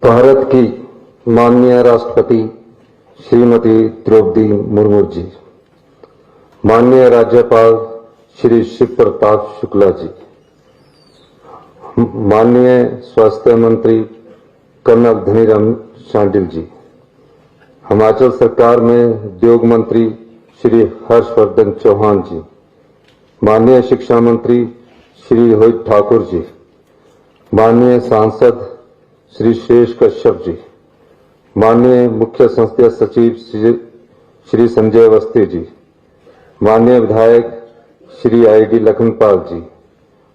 भारत की माननीय राष्ट्रपति श्रीमती द्रौपदी मुर्मू जी, माननीय राज्यपाल श्री शिव प्रताप शुक्ला जी, माननीय स्वास्थ्य मंत्री कर्नल धनीराम शांडिल जी, हिमाचल सरकार में उद्योग मंत्री श्री हर्षवर्धन चौहान जी, माननीय शिक्षा मंत्री श्री रोहित ठाकुर जी, माननीय सांसद श्री शेष कश्यप जी, माननीय मुख्य संसदीय सचिव श्री संजय अवस्थी जी, माननीय विधायक श्री आई.डी. लखनपाल जी,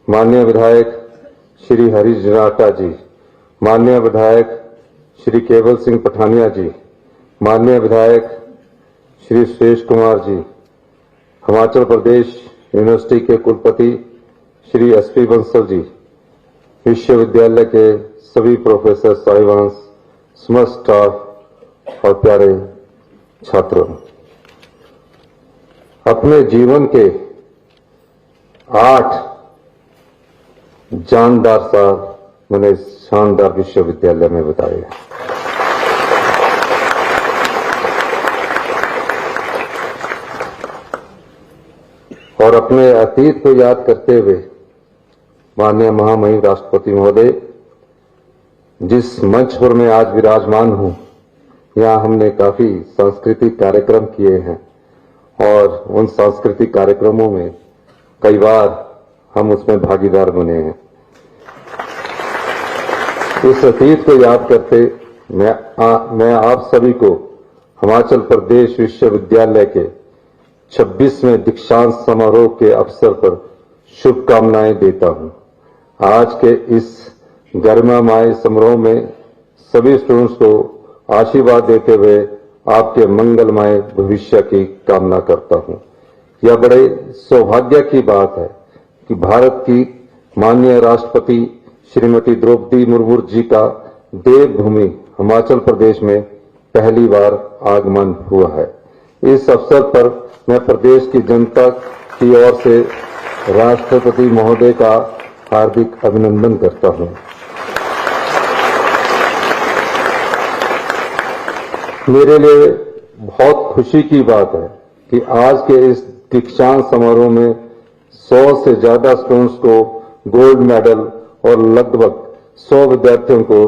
माननीय विधायक श्री हरीश जनाटा जी, माननीय विधायक श्री केवल सिंह पठानिया जी, माननीय विधायक श्री सुरेश कुमार जी, हिमाचल प्रदेश यूनिवर्सिटी के कुलपति श्री एस.पी. बंसल जी, विश्वविद्यालय के सभी प्रोफेसर साहिबान, समस्त स्टाफ और प्यारे छात्रों, अपने जीवन के 8 जानदार साल मैंने शानदार विश्वविद्यालय में बिताए। और अपने अतीत को याद करते हुए माननीय महामहिम राष्ट्रपति महोदय, जिस मंच पर मैं आज विराजमान हूं, यहां हमने काफी सांस्कृतिक कार्यक्रम किए हैं और उन सांस्कृतिक कार्यक्रमों में कई बार हम उसमें भागीदार बने हैं। इस अतीत को याद करते मैं आप सभी को हिमाचल प्रदेश विश्वविद्यालय के 26वें दीक्षांत समारोह के अवसर पर शुभकामनाएं देता हूं। आज के इस गरिमामय समारोह में सभी स्टूडेंट्स को आशीर्वाद देते हुए आपके मंगलमय भविष्य की कामना करता हूं। यह बड़े सौभाग्य की बात है कि भारत की माननीय राष्ट्रपति श्रीमती द्रौपदी मुर्मू जी का देवभूमि हिमाचल प्रदेश में पहली बार आगमन हुआ है। इस अवसर पर मैं प्रदेश की जनता की ओर से राष्ट्रपति महोदय का हार्दिक अभिनंदन करता हूं। मेरे लिए बहुत खुशी की बात है कि आज के इस दीक्षांत समारोह में 100 से ज्यादा स्टूडेंट्स को गोल्ड मेडल और लगभग 100 विद्यार्थियों को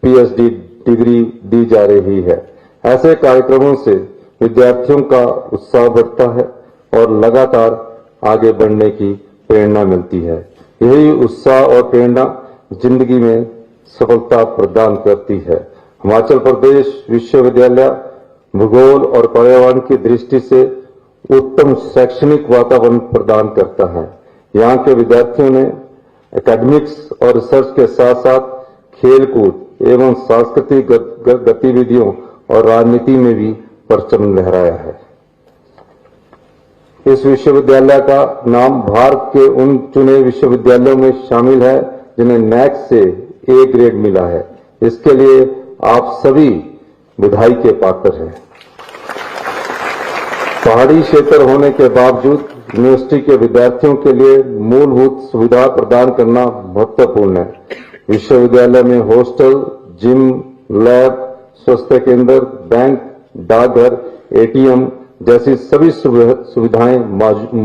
पीएचडी डिग्री दी जा रही है। ऐसे कार्यक्रमों से विद्यार्थियों का उत्साह बढ़ता है और लगातार आगे बढ़ने की प्रेरणा मिलती है। यही उत्साह और प्रेरणा जिंदगी में सफलता प्रदान करती है। हिमाचल प्रदेश विश्वविद्यालय भूगोल और पर्यावरण की दृष्टि से उत्तम शैक्षणिक वातावरण प्रदान करता है। यहाँ के विद्यार्थियों ने एकेडमिक्स और रिसर्च के साथ साथ खेलकूद एवं सांस्कृतिक गतिविधियों और राजनीति में भी परचम लहराया है। इस विश्वविद्यालय का नाम भारत के उन चुने विश्वविद्यालयों में शामिल है जिन्हें नैक से ए ग्रेड मिला है। इसके लिए आप सभी बधाई के पात्र हैं। पहाड़ी क्षेत्र होने के बावजूद यूनिवर्सिटी के विद्यार्थियों के लिए मूलभूत सुविधा प्रदान करना महत्वपूर्ण है। विश्वविद्यालय में हॉस्टल, जिम, लैब, स्वास्थ्य केंद्र, बैंक, डाकघर, एटीएम जैसी सभी सुविधाएं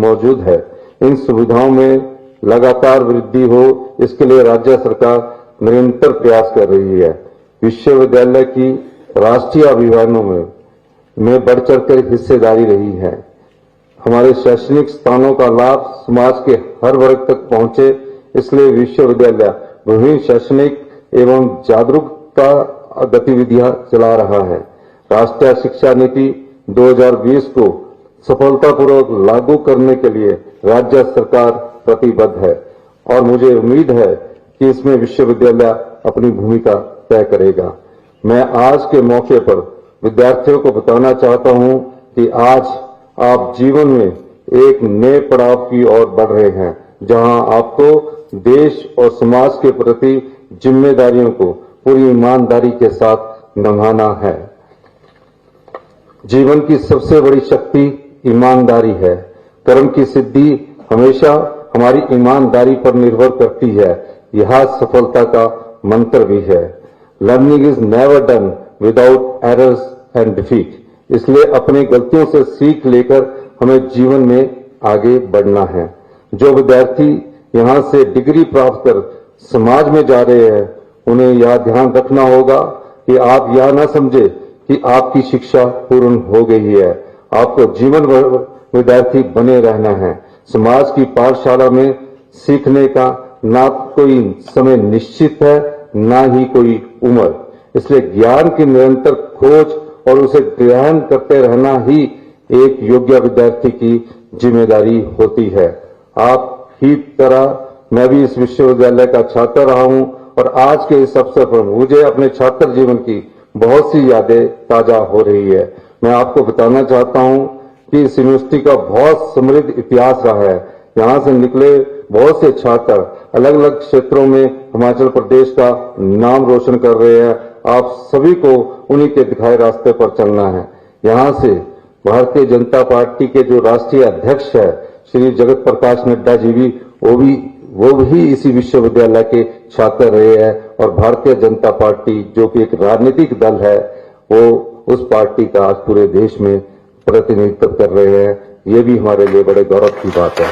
मौजूद है। इन सुविधाओं में लगातार वृद्धि हो, इसके लिए राज्य सरकार निरंतर प्रयास कर रही है। विश्वविद्यालय की राष्ट्रीय अभियानों में बढ़ चढ़कर हिस्सेदारी रही है। हमारे शैक्षणिक स्थानों का लाभ समाज के हर वर्ग तक पहुंचे, इसलिए विश्वविद्यालय विभिन्न शैक्षणिक एवं जागरूकता गतिविधियां चला रहा है। राष्ट्रीय शिक्षा नीति 2020 को सफलतापूर्वक लागू करने के लिए राज्य सरकार प्रतिबद्ध है और मुझे उम्मीद है कि इसमें विश्वविद्यालय अपनी भूमिका तय करेगा। मैं आज के मौके पर विद्यार्थियों को बताना चाहता हूं कि आज आप जीवन में एक नए पड़ाव की ओर बढ़ रहे हैं, जहां आपको देश और समाज के प्रति जिम्मेदारियों को पूरी ईमानदारी के साथ निभाना है। जीवन की सबसे बड़ी शक्ति ईमानदारी है। कर्म की सिद्धि हमेशा हमारी ईमानदारी पर निर्भर करती है। यह सफलता का मंत्र भी है। Learning is never done without errors and defeat. इसलिए अपनी गलतियों से सीख लेकर हमें जीवन में आगे बढ़ना है। जो विद्यार्थी यहां से डिग्री प्राप्त कर समाज में जा रहे हैं, उन्हें यह ध्यान रखना होगा कि आप यह ना समझे कि आपकी शिक्षा पूर्ण हो गई है। आपको जीवन भर विद्यार्थी बने रहना है। समाज की पाठशाला में सीखने का ना कोई समय निश्चित है, ना ही कोई उम्र। इसलिए ज्ञान की निरंतर खोज और उसे ग्रहण करते रहना ही एक योग्य विद्यार्थी की जिम्मेदारी होती है। आप ही तरह मैं भी इस विश्वविद्यालय का छात्र रहा हूं और आज के इस अवसर पर मुझे अपने छात्र जीवन की बहुत सी यादें ताजा हो रही है। मैं आपको बताना चाहता हूं कि इस यूनिवर्सिटी का बहुत समृद्ध इतिहास रहा है। यहां से निकले बहुत से छात्र अलग अलग क्षेत्रों में हिमाचल प्रदेश का नाम रोशन कर रहे हैं। आप सभी को उन्हीं के दिखाए रास्ते पर चलना है। यहां से भारतीय जनता पार्टी के जो राष्ट्रीय अध्यक्ष है श्री जगत प्रकाश नड्डा जी भी वो भी इसी विश्वविद्यालय के छात्र रहे हैं और भारतीय जनता पार्टी जो कि एक राजनीतिक दल है, वो उस पार्टी का आज पूरे देश में प्रतिनिधित्व कर रहे हैं। ये भी हमारे लिए बड़े गौरव की बात है।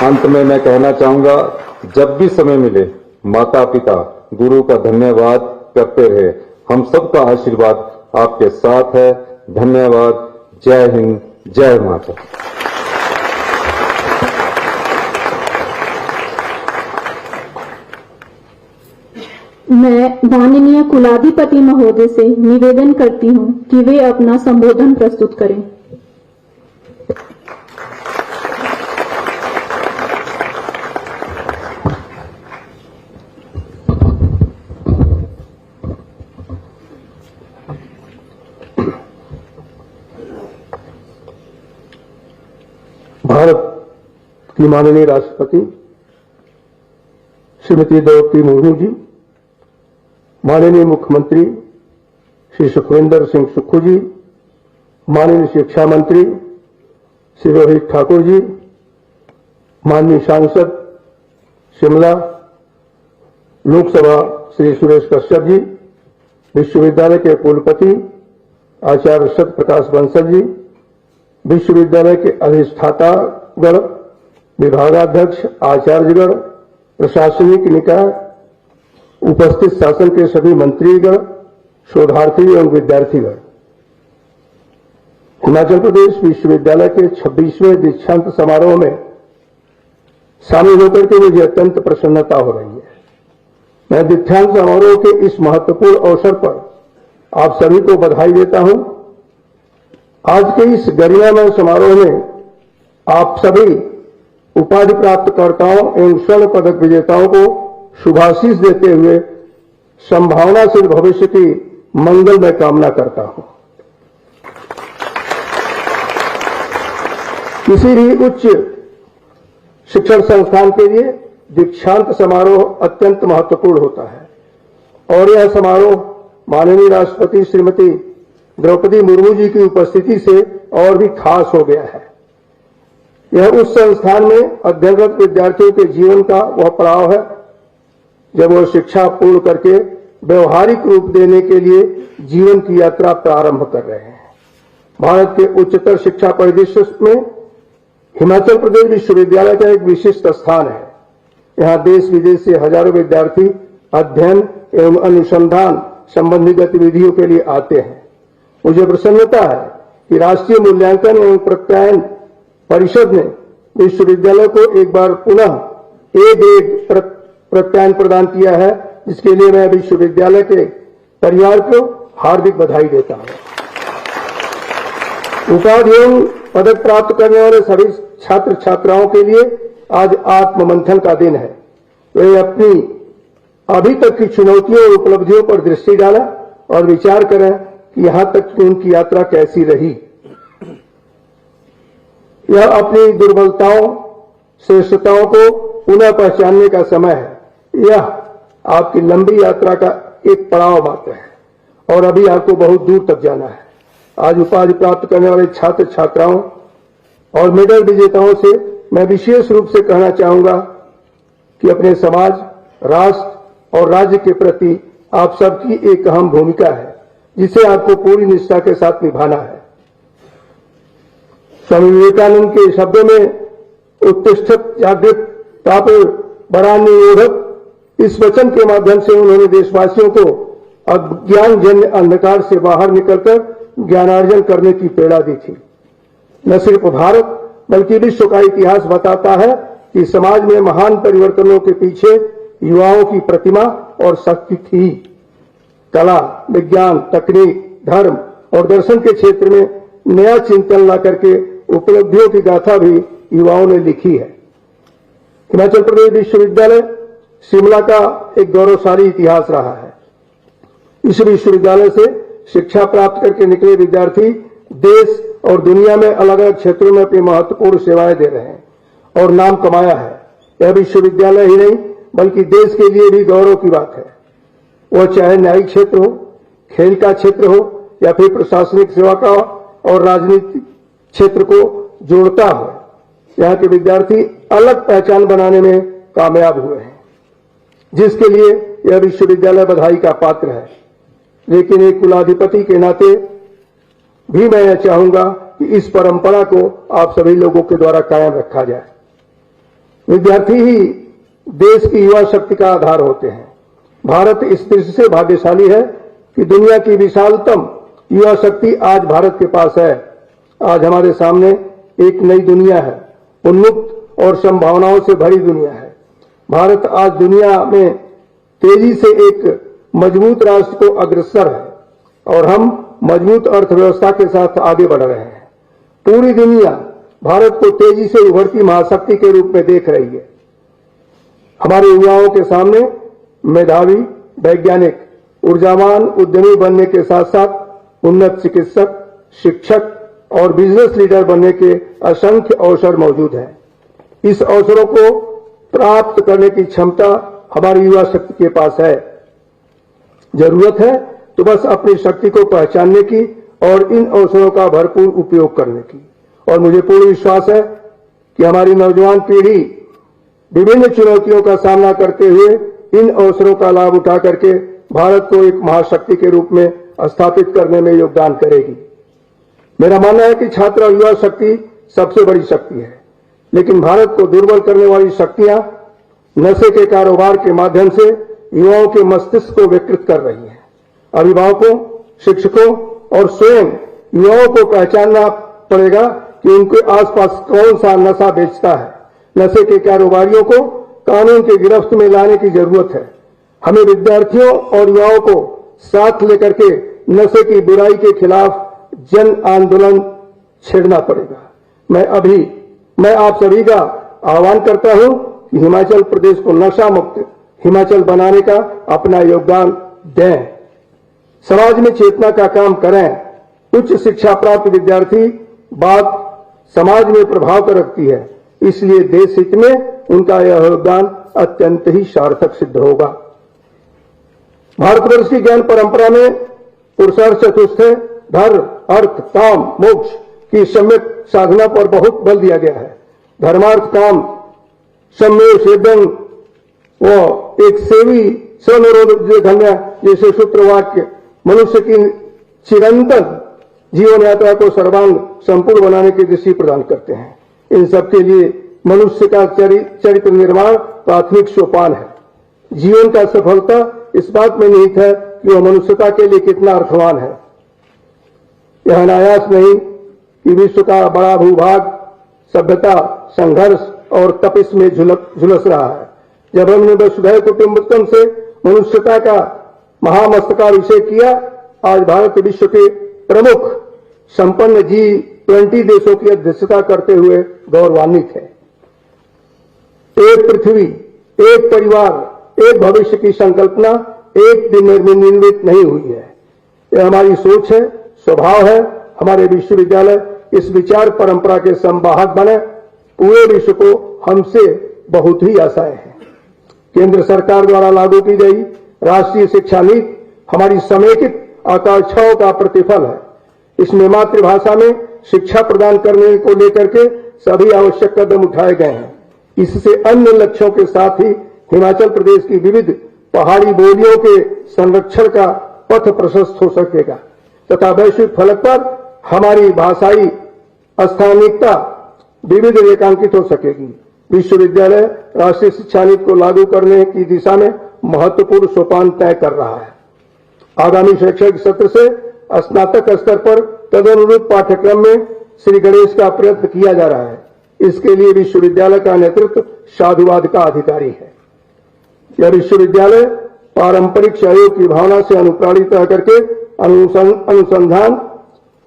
अंत में मैं कहना चाहूंगा, जब भी समय मिले माता पिता गुरु का धन्यवाद करते रहे। हम सबका आशीर्वाद आपके साथ है। धन्यवाद। जय हिंद, जय माता। मैं माननीय कुलाधिपति महोदय से निवेदन करती हूं कि वे अपना संबोधन प्रस्तुत करें। भारत की माननीय राष्ट्रपति श्रीमती द्रौपदी मुर्मू जी, माननीय मुख्यमंत्री श्री सुखविंदर सिंह सुक्खू जी, माननीय शिक्षा मंत्री श्री रोहित ठाकुर जी, माननीय सांसद शिमला लोकसभा श्री सुरेश कश्यप जी, विश्वविद्यालय के कुलपति आचार्य सत्यप्रकाश बंसल जी, विश्वविद्यालय के अधिष्ठातागण, विभागाध्यक्ष, आचार्यगण, प्रशासनिक निकाय, उपस्थित शासन के सभी मंत्रीगण, शोधार्थी एवं विद्यार्थीगण, हिमाचल प्रदेश विश्वविद्यालय के 26वें दीक्षांत समारोह में शामिल होकर के मुझे अत्यंत प्रसन्नता हो रही है। मैं दीक्षांत समारोह के इस महत्वपूर्ण अवसर पर आप सभी को बधाई देता हूं। आज के इस गरिमामय समारोह में आप सभी उपाधि प्राप्तकर्ताओं एवं स्वर्ण पदक विजेताओं को शुभाशीष देते हुए संभावनाशील भविष्य की मंगलमय कामना करता हूं। किसी भी उच्च शिक्षण संस्थान के लिए दीक्षांत समारोह अत्यंत महत्वपूर्ण होता है और यह समारोह माननीय राष्ट्रपति श्रीमती द्रौपदी मुर्मू जी की उपस्थिति से और भी खास हो गया है। यह उस संस्थान में अध्ययनरत विद्यार्थियों के जीवन का वह पड़ाव है जब वह शिक्षा पूर्ण करके व्यवहारिक रूप देने के लिए जीवन की यात्रा प्रारंभ कर रहे हैं। भारत के उच्चतर शिक्षा परिदृश्य में हिमाचल प्रदेश विश्वविद्यालय का एक विशिष्ट स्थान है। यहाँ देश विदेश से हजारों विद्यार्थी अध्ययन एवं अनुसंधान संबंधी गतिविधियों के लिए आते हैं। मुझे प्रसन्नता है कि राष्ट्रीय मूल्यांकन एवं प्रत्यायन परिषद ने विश्वविद्यालय को एक बार पुनः ए ग्रेड प्रत्यायन प्रदान किया है, जिसके लिए मैं विश्वविद्यालय के परिवार को हार्दिक बधाई देता हूं। उपाधि एवं पदक प्राप्त करने वाले सभी छात्र छात्राओं के लिए आज आत्ममंथन का दिन है। वे अपनी अभी तक की चुनौतियों और उपलब्धियों पर दृष्टि डालें और विचार करें कि यहां तक की उनकी यात्रा कैसी रही। यह अपनी दुर्बलताओं श्रेष्ठताओं को पुनः पहचानने का समय है। यह आपकी लंबी यात्रा का एक पड़ाव मात्र है और अभी आपको बहुत दूर तक जाना है। आज उपाधि प्राप्त करने वाले छात्र छात्राओं और मेडल विजेताओं से मैं विशेष रूप से कहना चाहूंगा कि अपने समाज, राष्ट्र और राज्य के प्रति आप सबकी एक अहम भूमिका है, जिसे आपको पूरी निष्ठा के साथ निभाना है। स्वामी विवेकानंद के शब्दों में उत्तिष्ठत जागृत तापे वरान्योधक, इस वचन के माध्यम से उन्होंने देशवासियों को अज्ञान जन्य अंधकार से बाहर निकलकर ज्ञानार्जन करने की प्रेरणा दी थी। न सिर्फ भारत बल्कि विश्व का इतिहास बताता है कि समाज में महान परिवर्तनों के पीछे युवाओं की प्रतिमा और शक्ति थी। कला, विज्ञान, तकनीक, धर्म और दर्शन के क्षेत्र में नया चिंतन ला करके उपलब्धियों की गाथा भी युवाओं ने लिखी है। हिमाचल प्रदेश विश्वविद्यालय शिमला का एक गौरवशाली इतिहास रहा है। इस विश्वविद्यालय से शिक्षा प्राप्त करके निकले विद्यार्थी देश और दुनिया में अलग अलग क्षेत्रों में अपनी महत्वपूर्ण सेवाएं दे रहे हैं और नाम कमाया है। यह विश्वविद्यालय ही नहीं बल्कि देश के लिए भी गौरव की बात है। वह चाहे न्यायिक क्षेत्र हो, खेल का क्षेत्र हो या फिर प्रशासनिक सेवा का और राजनीतिक क्षेत्र को जोड़ता हो, यहाँ के विद्यार्थी अलग पहचान बनाने में कामयाब हुए हैं, जिसके लिए यह विश्वविद्यालय बधाई का पात्र है। लेकिन एक कुलाधिपति के नाते भी मैं यह चाहूंगा कि इस परंपरा को आप सभी लोगों के द्वारा कायम रखा जाए। विद्यार्थी ही देश की युवा शक्ति का आधार होते हैं। भारत इस दृष्टि से भाग्यशाली है कि दुनिया की विशालतम युवा शक्ति आज भारत के पास है। आज हमारे सामने एक नई दुनिया है, उन्मुक्त और संभावनाओं से भरी दुनिया है। भारत आज दुनिया में तेजी से एक मजबूत राष्ट्र को अग्रसर है और हम मजबूत अर्थव्यवस्था के साथ आगे बढ़ रहे हैं। पूरी दुनिया भारत को तेजी से उभरती महाशक्ति के रूप में देख रही है। हमारे युवाओं के सामने मेधावी, वैज्ञानिक, ऊर्जावान उद्यमी बनने के साथ साथ उन्नत चिकित्सक, शिक्षक और बिजनेस लीडर बनने के असंख्य अवसर मौजूद हैं। इस अवसरों को प्राप्त करने की क्षमता हमारी युवा शक्ति के पास है। जरूरत है तो बस अपनी शक्ति को पहचानने की और इन अवसरों का भरपूर उपयोग करने की। और मुझे पूर्ण विश्वास है कि हमारी नौजवान पीढ़ी विभिन्न चुनौतियों का सामना करते हुए इन अवसरों का लाभ उठा करके भारत को एक महाशक्ति के रूप में स्थापित करने में योगदान करेगी। मेरा मानना है कि छात्र और युवा शक्ति सबसे बड़ी शक्ति है, लेकिन भारत को दुर्बल करने वाली शक्तियां नशे के कारोबार के माध्यम से युवाओं के मस्तिष्क को विकृत कर रही है। अभिभावकों, शिक्षकों और स्वयं युवाओं को पहचानना पड़ेगा कि उनके आसपास कौन सा नशा बेचता है। नशे के कारोबारियों को कानून की गिरफ्त में लाने की जरूरत है। हमें विद्यार्थियों और युवाओं को साथ लेकर के नशे की बुराई के खिलाफ जन आंदोलन छेड़ना पड़ेगा। मैं आप सभी का आह्वान करता हूं कि हिमाचल प्रदेश को नशा मुक्त हिमाचल बनाने का अपना योगदान दें। समाज में चेतना का काम करें। उच्च शिक्षा प्राप्त विद्यार्थी बात समाज में प्रभाव कर रखती है, इसलिए देश हित में उनका यह योगदान अत्यंत ही सार्थक सिद्ध होगा। भारतवर्ष की ज्ञान परंपरा में पुरुषार्थ चतुष्ट धर्म, अर्थ, काम, मोक्ष की सम्यक साधना पर बहुत बल दिया गया है। धर्मार्थ काम सम्मेव सेदंग व एक सेवी स्वनिरोध धन्य जैसे सूत्र वाक्य मनुष्य की चिरंतन जीवन यात्रा को सर्वांग संपूर्ण बनाने की दिशा प्रदान करते हैं। इन सबके लिए मनुष्य का चरित्र निर्माण प्राथमिक सोपान है। जीवन का सफलता इस बात में निहित है कि वह मनुष्यता के लिए कितना अर्थवान है। यह अनायास नहीं कि विश्व का बड़ा भूभाग सभ्यता, संघर्ष और तपिश में झुलस रहा है। जब हमने वसुधैव कुटुंबकम से मनुष्यता का महामस्तकाभिषेक किया, आज भारत विश्व के प्रमुख संपन्न G20 देशों की अध्यक्षता करते हुए गौरवान्वित है। एक पृथ्वी, एक परिवार, एक भविष्य की संकल्पना एक दिन में निर्मित नहीं हुई है। यह हमारी सोच है, स्वभाव है। हमारे विश्वविद्यालय इस विचार परंपरा के संवाहक बने। पूरे विश्व को हमसे बहुत ही आशाएं हैं। केंद्र सरकार द्वारा लागू की गई राष्ट्रीय शिक्षा नीति हमारी समेकित आकांक्षाओं का प्रतिफल है। इसमें मातृभाषा में शिक्षा प्रदान करने को लेकर के सभी आवश्यक कदम उठाए गए हैं। इससे अन्य लक्ष्यों के साथ ही हिमाचल प्रदेश की विविध पहाड़ी बोलियों के संरक्षण का पथ प्रशस्त हो सकेगा तथा वैश्विक फलक पर हमारी भाषाई स्थानिकता विविध रेखांकित हो सकेगी। विश्वविद्यालय राष्ट्रीय शिक्षा नीति को लागू करने की दिशा में महत्वपूर्ण सोपान तय कर रहा है। आगामी शैक्षणिक सत्र से स्नातक स्तर पर तदनुरूप पाठ्यक्रम में श्री गणेश का प्रयत्न किया जा रहा है। इसके लिए विश्वविद्यालय का नेतृत्व साधुवाद का अधिकारी है। यह विश्वविद्यालय पारंपरिक सहयोग की भावना से अनुप्राणित करके अनुसंधान,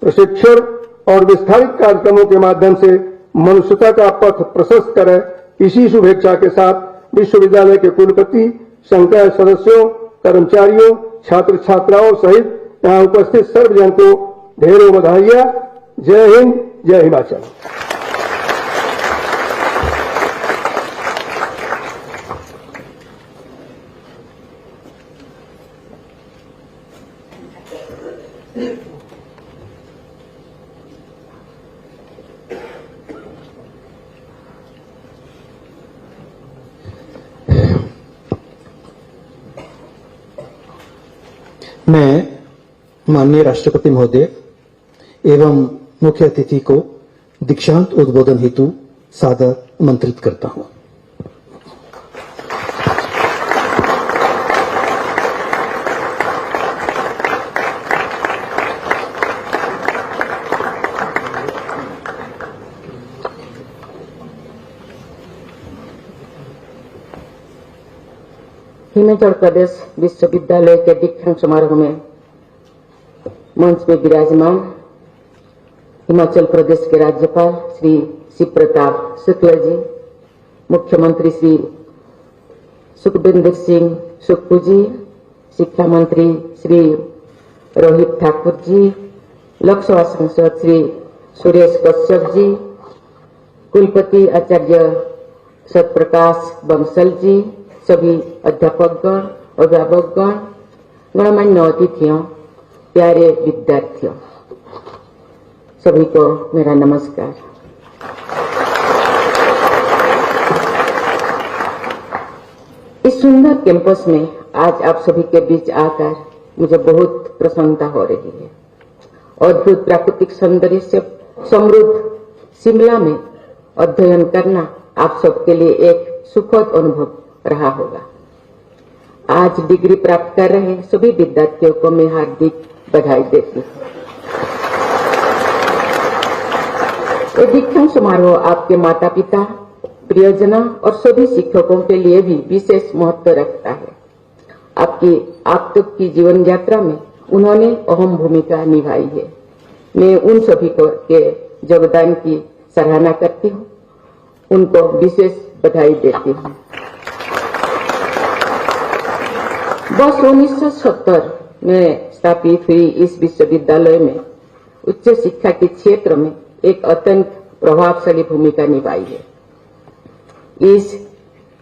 प्रशिक्षण और विस्तारित कार्यक्रमों के माध्यम से मनुष्यता का पथ प्रशस्त करे। इसी शुभेच्छा के साथ विश्वविद्यालय के कुलपति, संकाय सदस्यों, कर्मचारियों, छात्र छात्राओं सहित यहाँ उपस्थित सर्वजन को ढेरों बधाइयां। जय हिंद, जय हिमाचल। मैं माननीय राष्ट्रपति महोदय एवं मुख्य अतिथि को दीक्षांत उद्बोधन हेतु सादर आमंत्रित करता हूं। हिमाचल प्रदेश विश्वविद्यालय के दीक्षांत समारोह में मंच में विराजमान हिमाचल प्रदेश के राज्यपाल श्री शिव प्रताप शुक्ल जी, मुख्यमंत्री श्री सुखविंदर सिंह सुक्खू जी, शिक्षा मंत्री श्री रोहित ठाकुर जी, लोकसभा सांसद श्री सुरेश कश्यप जी, कुलपति आचार्य सतप्रकाश बंसल जी, सभी अध्यापकगण, अभिभावकगण, गणमान्य अतिथियों, प्यारे विद्यार्थियों, सभी को मेरा नमस्कार। इस सुंदर कैंपस में आज आप सभी के बीच आकर मुझे बहुत प्रसन्नता हो रही है। अद्भुत प्राकृतिक सौंदर्य से समृद्ध शिमला में अध्ययन करना आप सबके लिए एक सुखद अनुभव रहा होगा। आज डिग्री प्राप्त कर रहे सभी विद्यार्थियों को मैं हार्दिक बधाई देती हूँ। ये दीक्षांत समारोह आपके माता पिता, प्रियजनों और सभी शिक्षकों के लिए भी विशेष महत्व रखता है। आप तक की जीवन यात्रा में उन्होंने अहम भूमिका निभाई है। मैं उन सभी को के योगदान की सराहना करती हूँ, उनको विशेष बधाई देती हूँ। वर्ष 1970 में स्थापित हुई इस विश्वविद्यालय में उच्च शिक्षा के क्षेत्र में एक अत्यंत प्रभावशाली भूमिका निभाई है। इस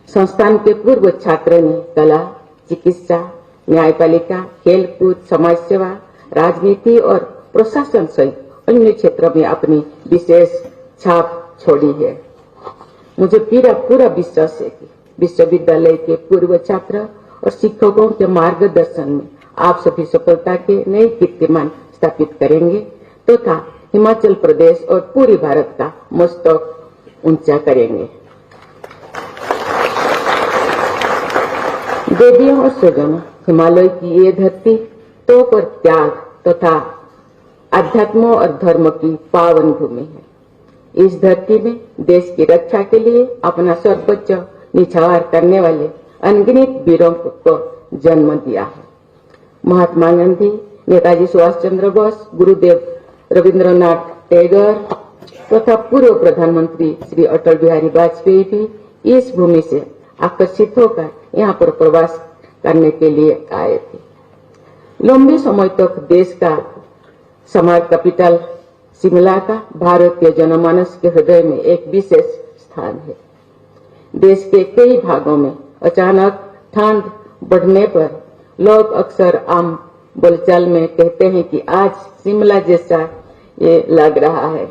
संस्थान के पूर्व छात्रों ने कला, चिकित्सा, न्यायपालिका, खेलकूद, समाज सेवा, राजनीति और प्रशासन सहित अन्य क्षेत्रों में अपनी विशेष छाप छोड़ी है। मुझे पूरा विश्वास है कि विश्वविद्यालय के पूर्व छात्र और शिक्षकों के मार्गदर्शन में आप सभी सफलता के नए कीर्तिमान स्थापित करेंगे तथा हिमाचल प्रदेश और पूरे भारत का मस्तक ऊंचा करेंगे। देवियों और स्वजनों, हिमालय की ये धरती तो पर त्याग तथा अध्यात्म और धर्म की पावन भूमि है। इस धरती में देश की रक्षा के लिए अपना सर्वोच्च निछावर करने वाले अनगिनत वीरों को जन्म दिया है। महात्मा गांधी, नेताजी सुभाष चंद्र बोस, गुरुदेव रविंद्रनाथ टैगोर तथा पूर्व प्रधानमंत्री श्री अटल बिहारी वाजपेयी भी इस भूमि से आकर्षित होकर यहाँ पर प्रवास करने के लिए आए थे। लंबे समय तक देश का स्मार्ट कैपिटल शिमला का भारतीय जनमानस के हृदय में एक विशेष स्थान है। देश के कई भागों में अचानक ठंड बढ़ने पर लोग अक्सर आम बोलचाल में कहते हैं कि आज शिमला जैसा ये लग रहा है।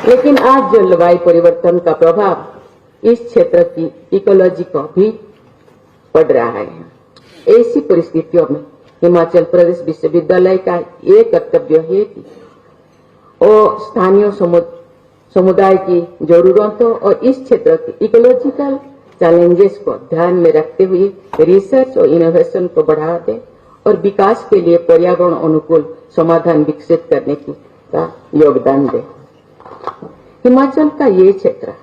लेकिन आज जलवायु परिवर्तन का प्रभाव इस क्षेत्र की इकोलॉजी को भी पढ़ रहा है। ऐसी परिस्थितियों में हिमाचल प्रदेश विश्वविद्यालय का ये कर्तव्य है कि वो स्थानीय समुदाय की जरूरतों और इस क्षेत्र के इकोलॉजिकल चैलेंजेस को ध्यान में रखते हुए रिसर्च और इनोवेशन को बढ़ावा दे और विकास के लिए पर्यावरण अनुकूल समाधान विकसित करने का योगदान दे। हिमाचल का ये क्षेत्र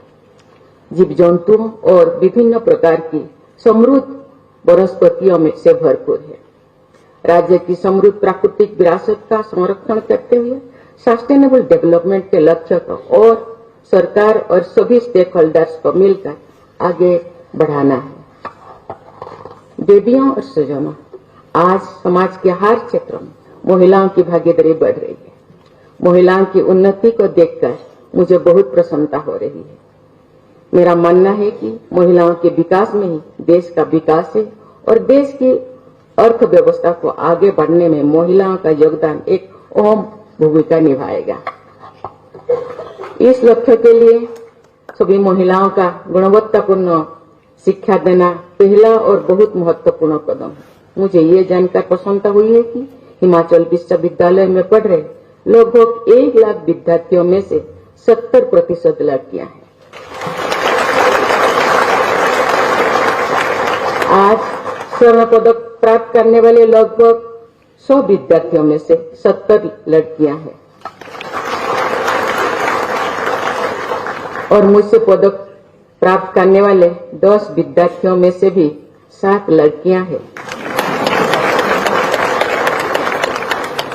जीव जंतुओं और विभिन्न प्रकार की समृद्ध वनस्पतियों में से भरपूर है। राज्य की समृद्ध प्राकृतिक विरासत का संरक्षण करते हुए सस्टेनेबल डेवलपमेंट के लक्ष्य को और सरकार और सभी स्टेक होल्डर्स को मिलकर आगे बढ़ाना है। देवियों और सज्जनों, आज समाज के हर क्षेत्र में महिलाओं की भागीदारी बढ़ रही है। महिलाओं की उन्नति को देखकर मुझे बहुत प्रसन्नता हो रही है। मेरा मानना है कि महिलाओं के विकास में ही देश का विकास है और देश की अर्थव्यवस्था को आगे बढ़ने में महिलाओं का योगदान एक अहम भूमिका निभाएगा। इस लक्ष्य के लिए सभी महिलाओं का गुणवत्तापूर्ण शिक्षा देना पहला और बहुत महत्वपूर्ण कदम है। मुझे ये जानकर प्रसन्नता हुई है कि हिमाचल विश्वविद्यालय में पढ़ रहे लगभग 1 लाख विद्यार्थियों में से 70% लड़कियां हैं। आज स्वर्ण पदक प्राप्त करने वाले लगभग 100 विद्यार्थियों में से 70 लड़कियां हैं और मुझसे पदक प्राप्त करने वाले 10 विद्यार्थियों में से भी 7 लड़कियां हैं।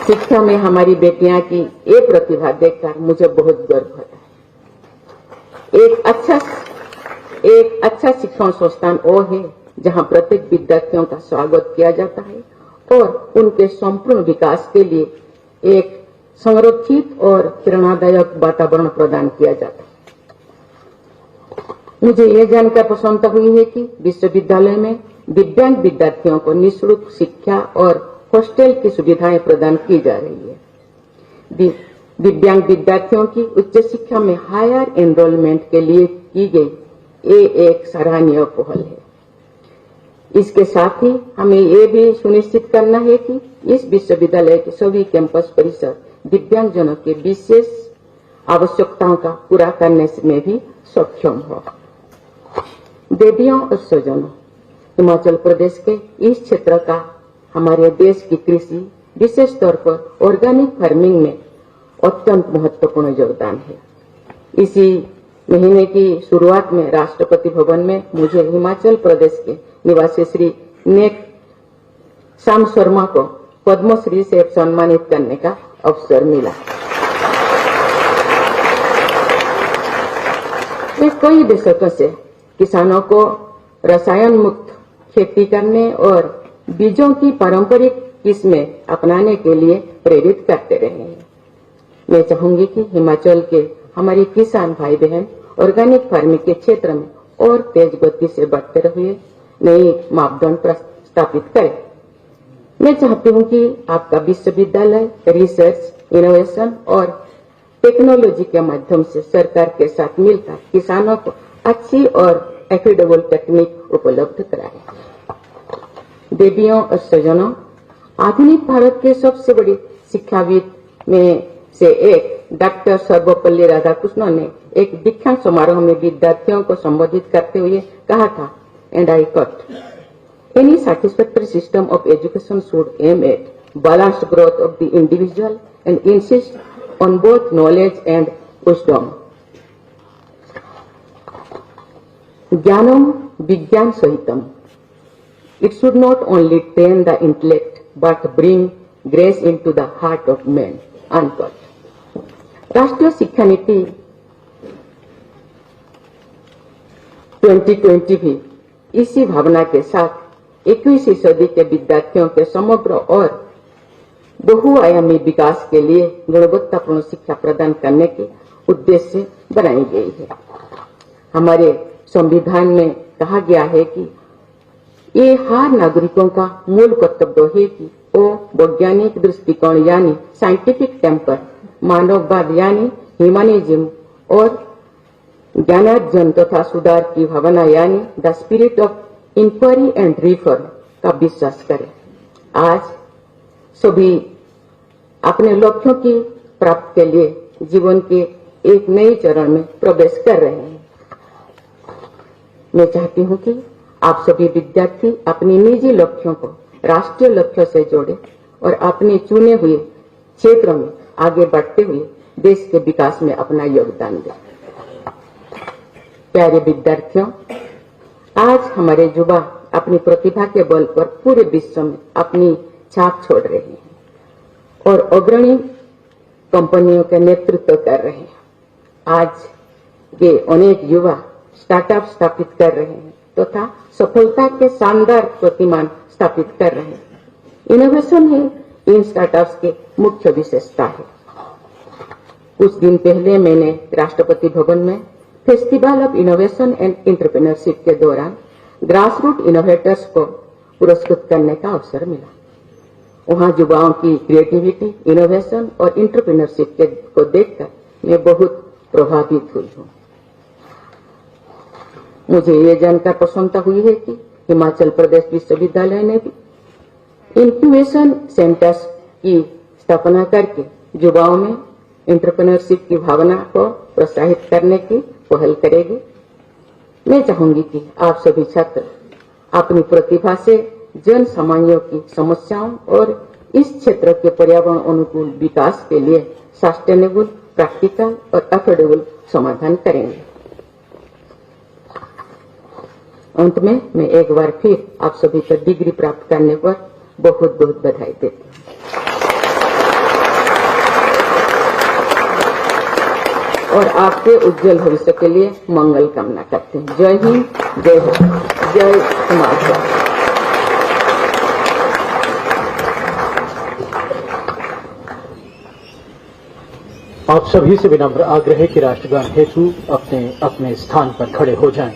शिक्षा में हमारी बेटियां की ये प्रतिभा देखकर मुझे बहुत गर्व होता है। एक अच्छा शिक्षण संस्थान वो है जहां प्रत्येक विद्यार्थियों का स्वागत किया जाता है और उनके संपूर्ण विकास के लिए एक संरक्षित और प्रेरणादायक वातावरण प्रदान किया जाता है। मुझे यह जानकर प्रसन्नता हुई है कि विश्वविद्यालय में दिव्यांग विद्यार्थियों को निःशुल्क शिक्षा और हॉस्टल की सुविधाएं प्रदान की जा रही है। दिव्यांग विद्यार्थियों की उच्च शिक्षा में हायर एनरोलमेंट के लिए की गई ये एक सराहनीय पहल है। इसके साथ ही हमें ये भी सुनिश्चित करना है कि इस विश्वविद्यालय के सभी कैंपस परिसर दिव्यांगजनों के विशेष आवश्यकताओं का पूरा करने में भी सक्षम हो। देवियों और सज्जनों, हिमाचल प्रदेश के इस क्षेत्र का हमारे देश की कृषि विशेष तौर पर ऑर्गेनिक फार्मिंग में अत्यंत महत्वपूर्ण योगदान है। इसी महीने की शुरुआत में राष्ट्रपति भवन में मुझे हिमाचल प्रदेश के निवासी श्री नेक श्याम शर्मा को पद्मश्री से सम्मानित करने का अवसर मिला। वे कई दशकों से किसानों को रसायन मुक्त खेती करने और बीजों की पारंपरिक किस्में अपनाने के लिए प्रेरित करते रहे हैं। मैं चाहूंगी कि हिमाचल के हमारे किसान भाई बहन ऑर्गेनिक फार्मिंग के क्षेत्र में और तेज गति से बढ़ते हुए नई मापदंड स्थापित करें। मैं चाहती हूं कि आपका विश्वविद्यालय रिसर्च, इनोवेशन और टेक्नोलॉजी के माध्यम से सरकार के साथ मिलकर किसानों को अच्छी और एफोर्डेबल टेक्निक उपलब्ध कराए। देवियों और सज्जनों, आधुनिक भारत के सबसे बड़ी शिक्षाविद में से एक डॉक्टर सर्वपल्ली राधाकृष्णन ने एक दीक्षांत समारोह में विद्यार्थियों को संबोधित करते हुए कहा था, and I quote, any satisfactory system of education should aim at balanced growth of the individual and insist on both knowledge and wisdom. ज्ञानम विज्ञान सहितम. It should not only train the intellect but bring grace into the heart of man. Unquote. राष्ट्रीय शिक्षा नीति 2020 भी इसी भावना के साथ 21वीं सदी के विद्यार्थियों के समग्र और बहुआयामी विकास के लिए गुणवत्तापूर्ण शिक्षा प्रदान करने के उद्देश्य से बनाई गई है। हमारे संविधान में कहा गया है कि ये हर नागरिकों का मूल कर्तव्य है कि वो वैज्ञानिक दृष्टिकोण यानी साइंटिफिक टेम्पर, मानववाद यानी ह्यूमनिज्म और ज्ञानार्जन तथा सुधार की भावना यानी the spirit of inquiry and reform का विश्वास करें। आज सभी अपने लक्ष्यों की प्राप्ति के लिए जीवन के एक नए चरण में प्रवेश कर रहे हैं। मैं चाहती हूं कि आप सभी विद्यार्थी अपने निजी लक्ष्यों को राष्ट्रीय लक्ष्यों से जोड़े और अपने चुने हुए क्षेत्रों में आगे बढ़ते हुए देश के विकास में अपना योगदान दें। प्यारे विद्यार्थियों, आज हमारे युवा अपनी प्रतिभा के बल पर पूरे विश्व में अपनी छाप छोड़ रहे हैं और अग्रणी कंपनियों का नेतृत्व कर रहे हैं। आज ये अनेक युवा स्टार्टअप स्थापित कर रहे हैं तथा सफलता के शानदार प्रतिमान स्थापित कर रहे हैं। इनोवेशन है इन स्टार्टअप्स के मुख्य विशेषता है। कुछ दिन पहले मैंने राष्ट्रपति भवन में festival of innovation and entrepreneurship के दौरान ग्रास रूट इनोवेटर्स को पुरस्कृत करने का अवसर मिला। वहां युवाओं की क्रिएटिविटी, इनोवेशन और एंटरप्रेन्योरशिप को देखकर मैं बहुत प्रभावित हुई हूं। मुझे ये जानकर प्रसन्नता हुई है कि हिमाचल प्रदेश विश्वविद्यालय ने भी इंक्यूबेशन सेंटर्स की स्थापना करके युवाओं में एंटरप्रेन्योरशिप की भावना को प्रोत्साहित करने की पहल करेगी। मैं चाहूंगी कि आप सभी छात्र अपनी प्रतिभा से जन सामान्यों की समस्याओं और इस क्षेत्र के पर्यावरण अनुकूल विकास के लिए सस्टेनेबल, प्रैक्टिकल और अफोर्डेबल समाधान करेंगे। अंत में मैं एक बार फिर आप सभी को डिग्री प्राप्त करने पर बहुत बहुत बधाई देती हूँ। और आपके उज्जवल भविष्य के लिए मंगल कामना करते हैं। जय हिंद, जय हो, जय हिमाचल। आप सभी से विनम्र आग्रह है कि राष्ट्रगान हेतु अपने अपने स्थान पर खड़े हो जाएं।